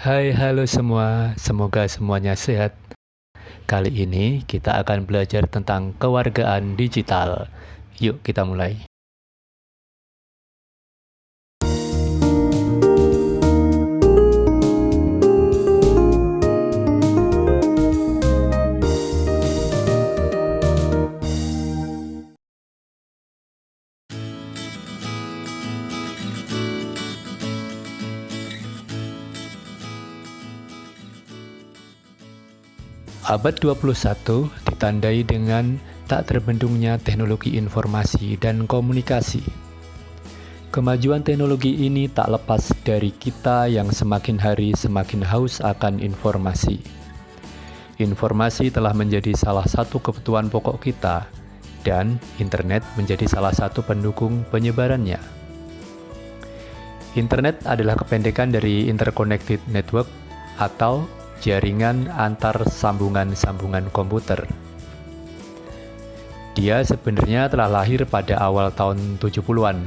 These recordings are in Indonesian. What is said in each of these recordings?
Hai, halo semua. Semoga semuanya sehat. Kali ini kita akan belajar tentang kewargaan digital. Yuk, kita mulai. Abad 21 ditandai dengan tak terbendungnya teknologi informasi dan komunikasi. Kemajuan teknologi ini tak lepas dari kita yang semakin hari semakin haus akan informasi. Informasi telah menjadi salah satu kebutuhan pokok kita, dan internet menjadi salah satu pendukung penyebarannya. Internet adalah kependekan dari Interconnected Network atau jaringan antar sambungan-sambungan komputer. Dia sebenarnya telah lahir pada awal tahun 70-an.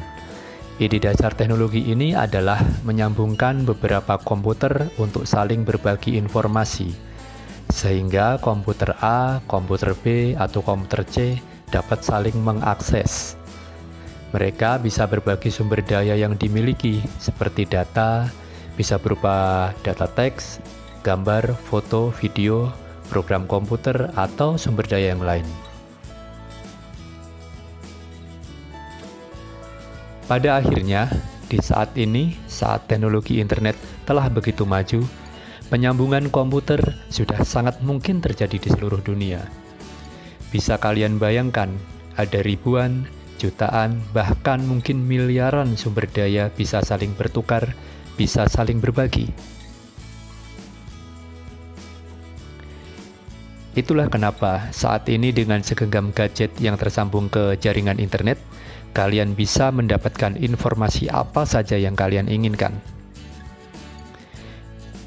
Ide dasar teknologi ini adalah menyambungkan beberapa komputer untuk saling berbagi informasi, sehingga komputer A, komputer B, atau komputer C dapat saling mengakses. Mereka bisa berbagi sumber daya yang dimiliki, seperti data, bisa berupa data teks, gambar, foto, video, program komputer, atau sumber daya yang lain. Pada akhirnya, di saat ini, saat teknologi internet telah begitu maju, penyambungan komputer sudah sangat mungkin terjadi di seluruh dunia. Bisa kalian bayangkan, ada ribuan, jutaan, bahkan mungkin miliaran sumber daya bisa saling bertukar, bisa saling berbagi. Itulah kenapa saat ini dengan segenggam gadget yang tersambung ke jaringan internet, kalian bisa mendapatkan informasi apa saja yang kalian inginkan.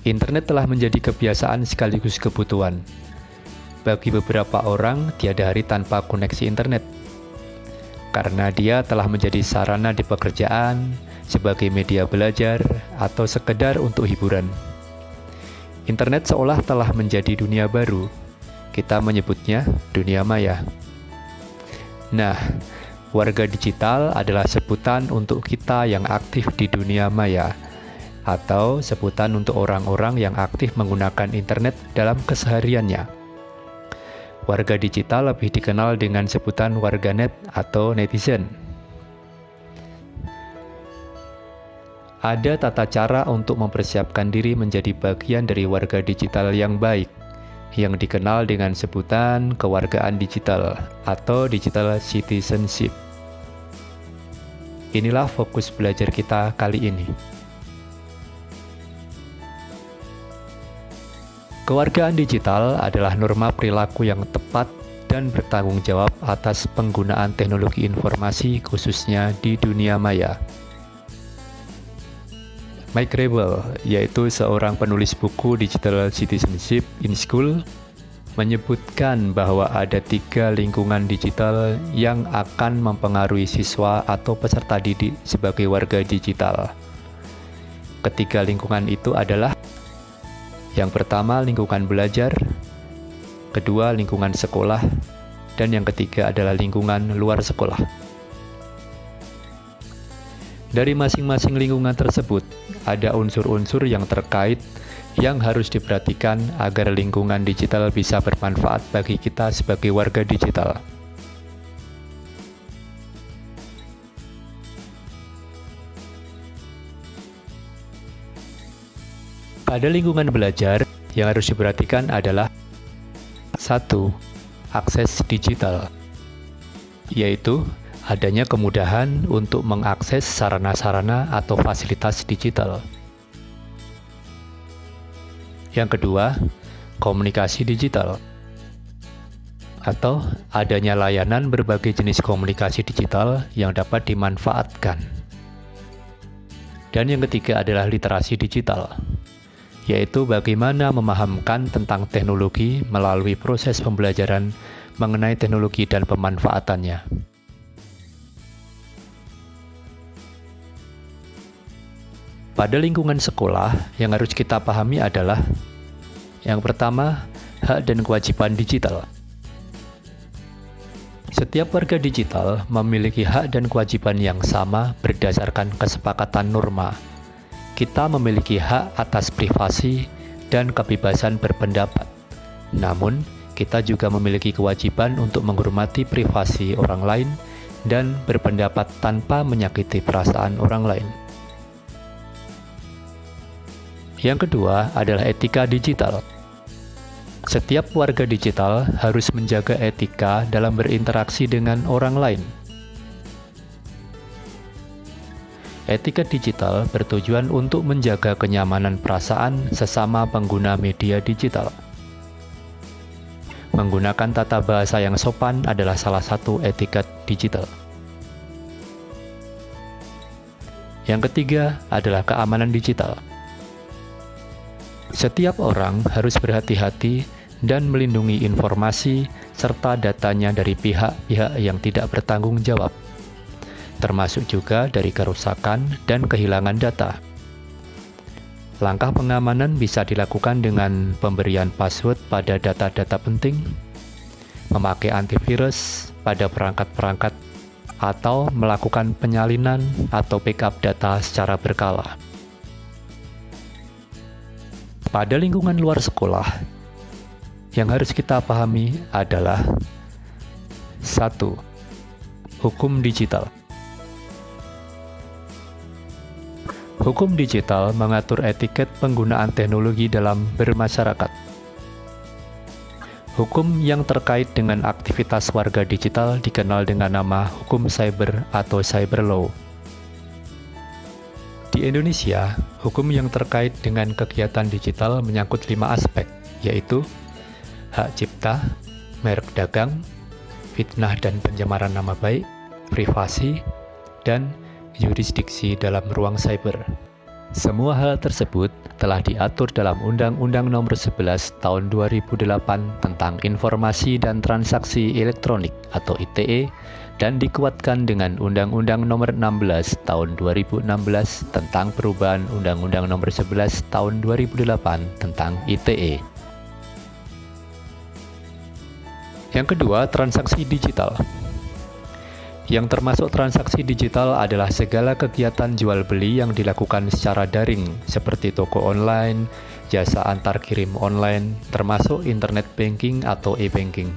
Internet telah menjadi kebiasaan sekaligus kebutuhan. Bagi beberapa orang, tiada hari tanpa koneksi internet. Karena dia telah menjadi sarana di pekerjaan, sebagai media belajar, atau sekedar untuk hiburan. Internet seolah telah menjadi dunia baru. Kita menyebutnya dunia maya. Nah, warga digital adalah sebutan untuk kita yang aktif di dunia maya, atau sebutan untuk orang-orang yang aktif menggunakan internet dalam kesehariannya. Warga digital lebih dikenal dengan sebutan warganet atau netizen. Ada tata cara untuk mempersiapkan diri menjadi bagian dari warga digital yang baik, yang dikenal dengan sebutan kewargaan digital atau digital citizenship. Inilah fokus belajar kita kali ini. Kewargaan digital adalah norma perilaku yang tepat dan bertanggung jawab atas penggunaan teknologi informasi khususnya di dunia maya. Mike Rebel, yaitu seorang penulis buku Digital Citizenship in School, menyebutkan bahwa ada 3 lingkungan digital yang akan mempengaruhi siswa atau peserta didik sebagai warga digital. Ketiga lingkungan itu adalah: yang pertama lingkungan belajar, kedua lingkungan sekolah, dan yang ketiga adalah lingkungan luar sekolah. Dari masing-masing lingkungan tersebut, ada unsur-unsur yang terkait yang harus diperhatikan agar lingkungan digital bisa bermanfaat bagi kita sebagai warga digital. Pada lingkungan belajar, yang harus diperhatikan adalah 1. Akses digital, yaitu adanya kemudahan untuk mengakses sarana-sarana atau fasilitas digital. Yang kedua, komunikasi digital, atau adanya layanan berbagai jenis komunikasi digital yang dapat dimanfaatkan. Dan yang ketiga adalah literasi digital, yaitu bagaimana memahamkan tentang teknologi melalui proses pembelajaran mengenai teknologi dan pemanfaatannya. Pada lingkungan sekolah, yang harus kita pahami adalah yang pertama, hak dan kewajiban digital. Setiap warga digital memiliki hak dan kewajiban yang sama berdasarkan kesepakatan norma. Kita memiliki hak atas privasi dan kebebasan berpendapat. Namun, kita juga memiliki kewajiban untuk menghormati privasi orang lain dan berpendapat tanpa menyakiti perasaan orang lain. Yang kedua adalah etika digital. Setiap warga digital harus menjaga etika dalam berinteraksi dengan orang lain. Etika digital bertujuan untuk menjaga kenyamanan perasaan sesama pengguna media digital. Menggunakan tata bahasa yang sopan adalah salah satu etika digital. Yang ketiga adalah keamanan digital. Setiap orang harus berhati-hati dan melindungi informasi serta datanya dari pihak-pihak yang tidak bertanggung jawab, termasuk juga dari kerusakan dan kehilangan data. Langkah pengamanan bisa dilakukan dengan pemberian password pada data-data penting, memakai antivirus pada perangkat-perangkat, atau melakukan penyalinan atau backup data secara berkala. Pada lingkungan luar sekolah, yang harus kita pahami adalah 1. Hukum digital. Hukum digital mengatur etiket penggunaan teknologi dalam bermasyarakat. Hukum yang terkait dengan aktivitas warga digital dikenal dengan nama hukum cyber atau cyber law. Di Indonesia, hukum yang terkait dengan kegiatan digital menyangkut 5 aspek, yaitu hak cipta, merek dagang, fitnah dan pencemaran nama baik, privasi, dan yurisdiksi dalam ruang cyber. Semua hal tersebut telah diatur dalam Undang-Undang Nomor 11 Tahun 2008 tentang Informasi dan Transaksi Elektronik atau ITE dan dikuatkan dengan Undang-Undang Nomor 16 Tahun 2016 tentang perubahan Undang-Undang Nomor 11 Tahun 2008 tentang ITE. Yang kedua, transaksi digital. Yang termasuk transaksi digital adalah segala kegiatan jual beli yang dilakukan secara daring, seperti toko online, jasa antar kirim online, termasuk internet banking atau e-banking.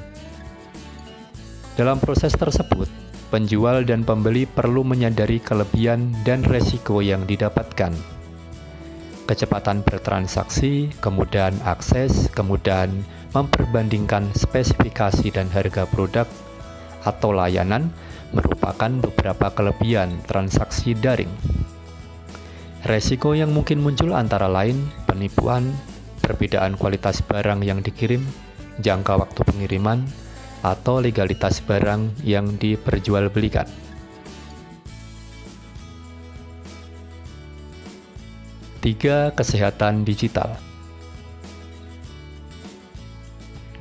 Dalam proses tersebut, penjual dan pembeli perlu menyadari kelebihan dan resiko yang didapatkan. Kecepatan bertransaksi, kemudahan akses, kemudahan memperbandingkan spesifikasi dan harga produk atau layanan merupakan beberapa kelebihan transaksi daring. Resiko yang mungkin muncul antara lain penipuan, perbedaan kualitas barang yang dikirim, jangka waktu pengiriman, atau legalitas barang yang diperjualbelikan. Tiga, kesehatan digital.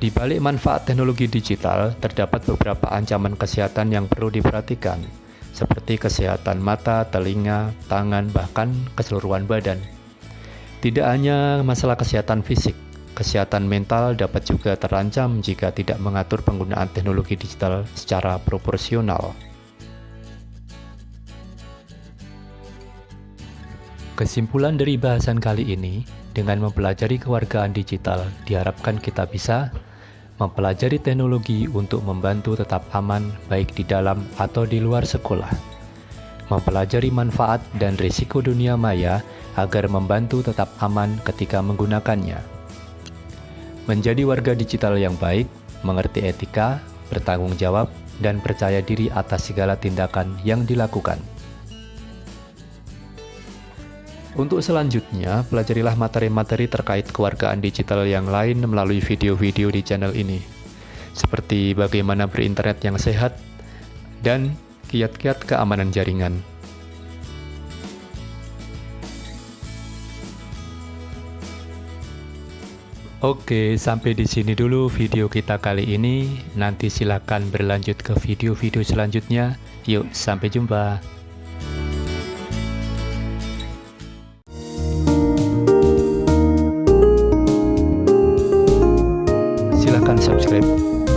Di balik manfaat teknologi digital, terdapat beberapa ancaman kesehatan yang perlu diperhatikan, seperti kesehatan mata, telinga, tangan, bahkan keseluruhan badan. Tidak hanya masalah kesehatan fisik, kesehatan mental dapat juga terancam jika tidak mengatur penggunaan teknologi digital secara proporsional. Kesimpulan dari bahasan kali ini, dengan mempelajari kewargaan digital, diharapkan kita bisa mempelajari teknologi untuk membantu tetap aman baik di dalam atau di luar sekolah, mempelajari manfaat dan risiko dunia maya agar membantu tetap aman ketika menggunakannya, menjadi warga digital yang baik, mengerti etika, bertanggung jawab, dan percaya diri atas segala tindakan yang dilakukan. Untuk selanjutnya, pelajarilah materi-materi terkait kewargaan digital yang lain melalui video-video di channel ini, seperti bagaimana berinternet yang sehat dan kiat-kiat keamanan jaringan. Oke, sampai di sini dulu video kita kali ini. Nanti silakan berlanjut ke video-video selanjutnya. Yuk, sampai jumpa.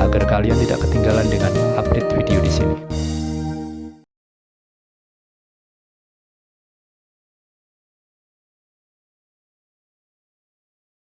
agar kalian tidak ketinggalan dengan update video di sini.